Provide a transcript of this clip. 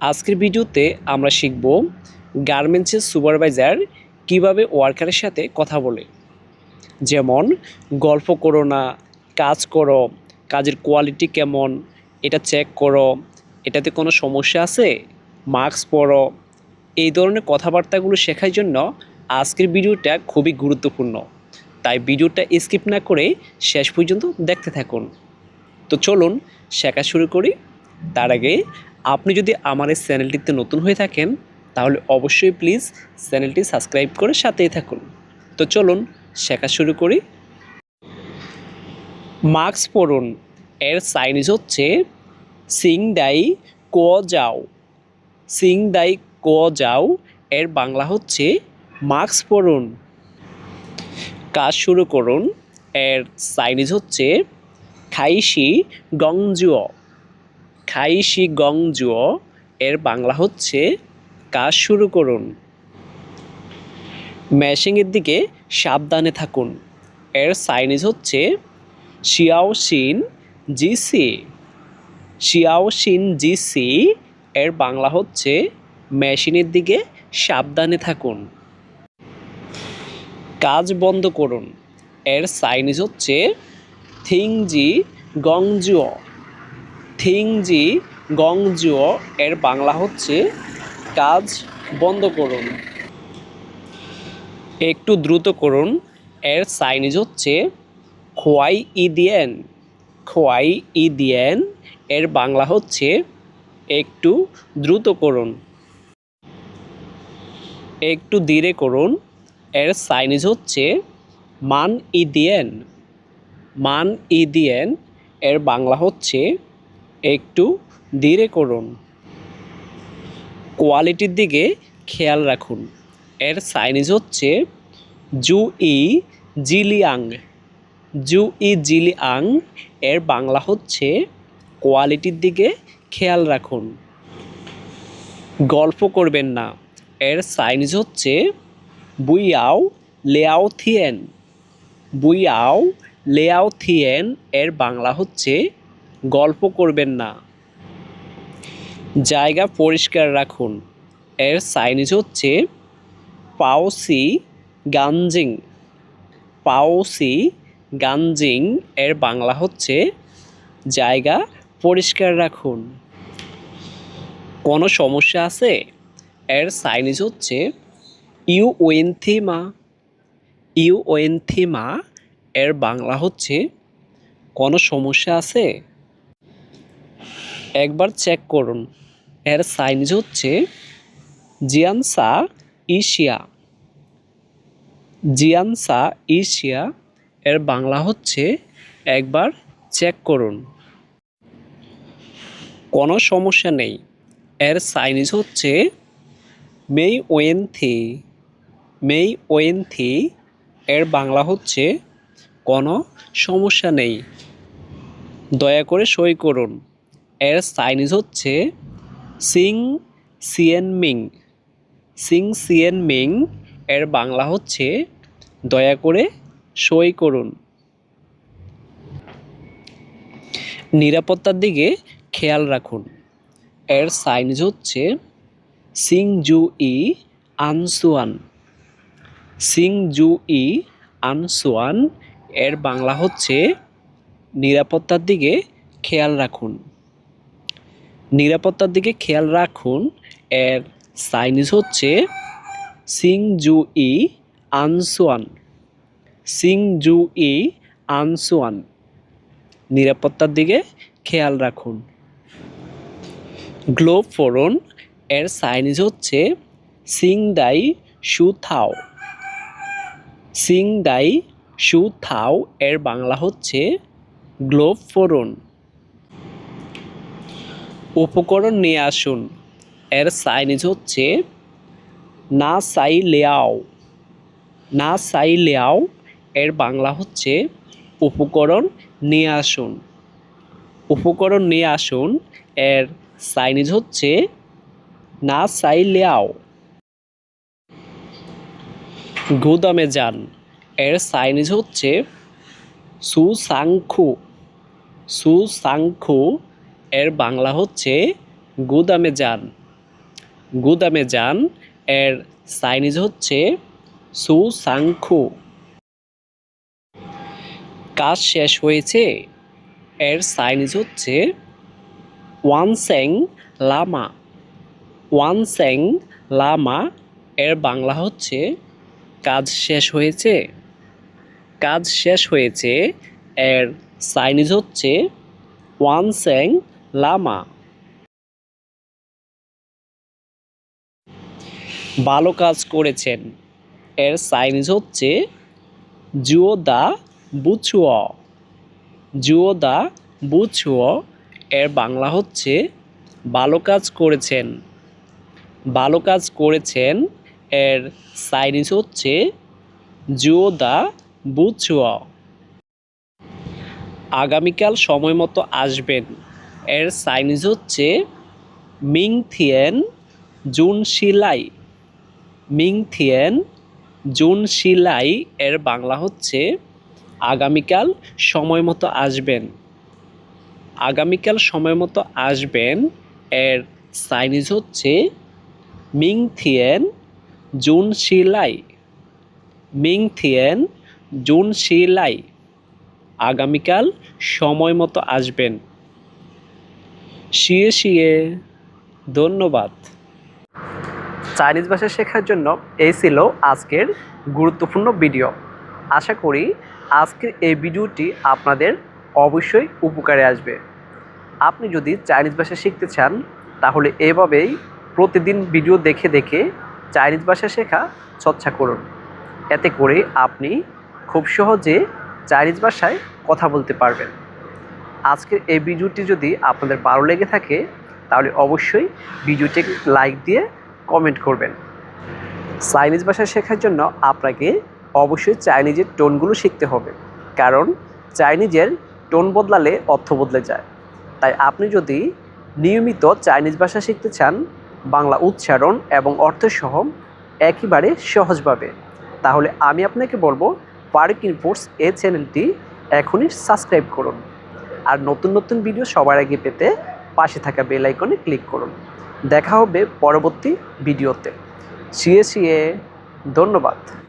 আজকের ভিডিওতে আমরা শিখব গার্মেন্টসের সুপারভাইজার কিভাবে ওয়ার্কারের সাথে কথা বলে। যেমন গল্প করো না, কাজ করো, কাজের কোয়ালিটি কেমন এটা চেক করো, এটাতে কোনো সমস্যা আছে, মাস্ক পরো। এই ধরনের কথাবার্তাগুলো শেখার জন্য আজকের ভিডিওটা খুবই গুরুত্বপূর্ণ। তাই ভিডিওটা স্কিপ না করে শেষ পর্যন্ত দেখতে থাকুন। তো চলুন শেখা শুরু করি। তার আগে আপনি যদি আমার এই চ্যানেলটিতে নতুন হয়ে থাকেন তাহলে অবশ্যই প্লিজ চ্যানেলটি সাবস্ক্রাইব করে সাথেই থাকুন। তো চলুন শেখা শুরু করি। মাস্ক পরুন এর চাইনিজ হচ্ছে সিং দাই কো যাও। সিং দাই কো যাও এর বাংলা হচ্ছে মাস্ক পরুন। কাজ শুরু করুন এর চাইনিজ হচ্ছে খাইশি গংজুও। খাইশি গংজুও এর বাংলা হচ্ছে কাজ শুরু করুন। মেশিনের দিকে সাবধানে থাকুন এর চাইনিজ হচ্ছে শিয়াও শিন জিসি। শিয়াও শিন জিসি এর বাংলা হচ্ছে মেশিনের দিকে সাবধানে থাকুন। কাজ বন্ধ করুন এর চাইনিজ হচ্ছে থিংজি গংজুও। থিংজি গংজুও এর বাংলা হচ্ছে কাজ বন্ধ করুন। একটু দ্রুত করুন এর চাইনিজ হচ্ছে খোয়াই ইদিয়েন। খোয়াই ইদিয়েন এর বাংলা হচ্ছে একটু দ্রুত করুন। একটু ধীরে করুন এর চাইনিজ হচ্ছে মান ইদিয়েন। মান ইদিয়েন এর বাংলা হচ্ছে একটু ধীরে করুন। কোয়ালিটির দিকে খেয়াল রাখুন এর চাইনিজ হচ্ছে জু ই জিলিয়াং। জু ই জিলিয়াং এর বাংলা হচ্ছে কোয়ালিটির দিকে খেয়াল রাখুন। গল্প করবেন না এর চাইনিজ হচ্ছে বুইয়াও লেয়াও থিয়েন। বুইয়াও লেয়াও থিয়েন এর বাংলা হচ্ছে গল্প করবেন না। জায়গা পরিষ্কার রাখুন এর চাইনিজ হচ্ছে পাওসি গানজিং। পাওসি গানজিং এর বাংলা হচ্ছে জায়গা পরিষ্কার রাখুন। কোনো সমস্যা আছে এর চাইনিজ হচ্ছে ইউ ওয়েনথিমা। ইউ ওয়েনথিমা এর বাংলা হচ্ছে কোনো সমস্যা আছে। একবার চেক করুন এর চাইনিজ হচ্ছে জিয়ানসা ইশিয়া। জিয়ানসা ইশিয়া এর বাংলা হচ্ছে একবার চেক করুন। কোনো সমস্যা নেই এর চাইনিজ হচ্ছে মেই ওয়েনথি। মেই ওয়েনথি এর বাংলা হচ্ছে কোনো সমস্যা নেই। দয়া করে সই করুন এর চাইনিজ হচ্ছে Singh Hsien Ming. Singh Hsien Ming এর বাংলা হচ্ছে দয়া করে সই করুন। নিরাপত্তার দিকে খেয়াল রাখুন এর চাইনিজ হচ্ছে সিং জু ই আনসুয়ান। সিং জু ই আনসুয়ান এর বাংলা হচ্ছে নিরাপত্তার দিকে খেয়াল রাখুন। নিরাপত্তার দিকে খেয়াল রাখুন এর চাইনিজ হচ্ছে সিং জু ই আনসুয়ান। সিং জু ই আনসুয়ান নিরাপত্তার দিকে খেয়াল রাখুন। গ্লোভ পরুন এর চাইনিজ হচ্ছে সিং দাই শু থাও। সিং দাই শু থাও এর বাংলা হচ্ছে গ্লোভ পরুন। উপকরণ নিয়ে আসুন এর চাইনিজ হচ্ছে না সাই লেয়াও। না সাই লেয়াও এর বাংলা হচ্ছে উপকরণ নিয়ে আসুন। উপকরণ নিয়ে আসুন এর চাইনিজ হচ্ছে না সাই লেয়াও। গুদামে যান এর চাইনিজ হচ্ছে সু সাংখু। সু সাংখু এর বাংলা হচ্ছে গুদামে যান। গুদামে যান এর চাইনিজ হচ্ছে সু সাংখু। কাজ শেষ হয়েছে এর চাইনিজ হচ্ছে one Seng Lama. One Seng Lama এর বাংলা হচ্ছে কাজ শেষ হয়েছে। কাজ শেষ হয়েছে এর চাইনিজ হচ্ছে ওয়ান সেং লামা। ভালো কাজ করেছেন এর চাইনিজ হচ্ছে জুও দা বুচুও। জুও দা বুচুও এর বাংলা হচ্ছে ভালো কাজ করেছেন। ভালো কাজ করেছেন এর চাইনিজ হচ্ছে জুও দা বুচুও। আগামীকাল সময় মতো আসবেন এর চাইনিজ হচ্ছে মিং থিয়েন জুন শিলাই। মিং থিয়েন জুন শিলাই এর বাংলা হচ্ছে আগামীকাল সময় মতো আসবেন। আগামীকাল সময় মতো আসবেন এর চাইনিজ হচ্ছে মিং থিয়েন জুন শিলাই। মিং থিয়েন জুন শিলাই আগামীকাল সময় মতো আসবেন। শিয়ে শিয়ে। ধন্যবাদ। চাইনিজ ভাষা শেখার জন্য এই ছিল আজকের গুরুত্বপূর্ণ ভিডিও। আশা করি আজকের এই ভিডিওটি আপনাদের অবশ্যই উপকারে আসবে। আপনি যদি চাইনিজ ভাষা শিখতে চান তাহলে এভাবেই প্রতিদিন ভিডিও দেখে দেখে চাইনিজ ভাষা শেখা চর্চা করুন। এতে করে আপনি খুব সহজে চাইনিজ ভাষায় কথা বলতে পারবেন। আজকের এই ভিডিওটি যদি আপনাদের ভালো লেগে থাকে তাহলে অবশ্যই ভিডিওটি লাইক দিয়ে কমেন্ট করবেন। চাইনিজ ভাষা শেখার জন্য আপনাকে অবশ্যই চাইনিজের টোনগুলো শিখতে হবে, কারণ চাইনিজের টোন বদলালে অর্থ বদলে যায়। তাই আপনি যদি নিয়মিত চাইনিজ ভাষা শিখতে চান বাংলা উচ্চারণ এবং অর্থসহ একেবারে সহজভাবে, তাহলে আমি আপনাকে বলবো পার্ক ইনফোর্স এই চ্যানেলটি এখনই সাবস্ক্রাইব করুন। আর নতুন নতুন ভিডিও সবার আগে পেতে পাশে থাকা বেল আইকনে ক্লিক করুন। দেখা হবে পরবর্তী ভিডিওতে। শিয়ে শিয়ে। ধন্যবাদ।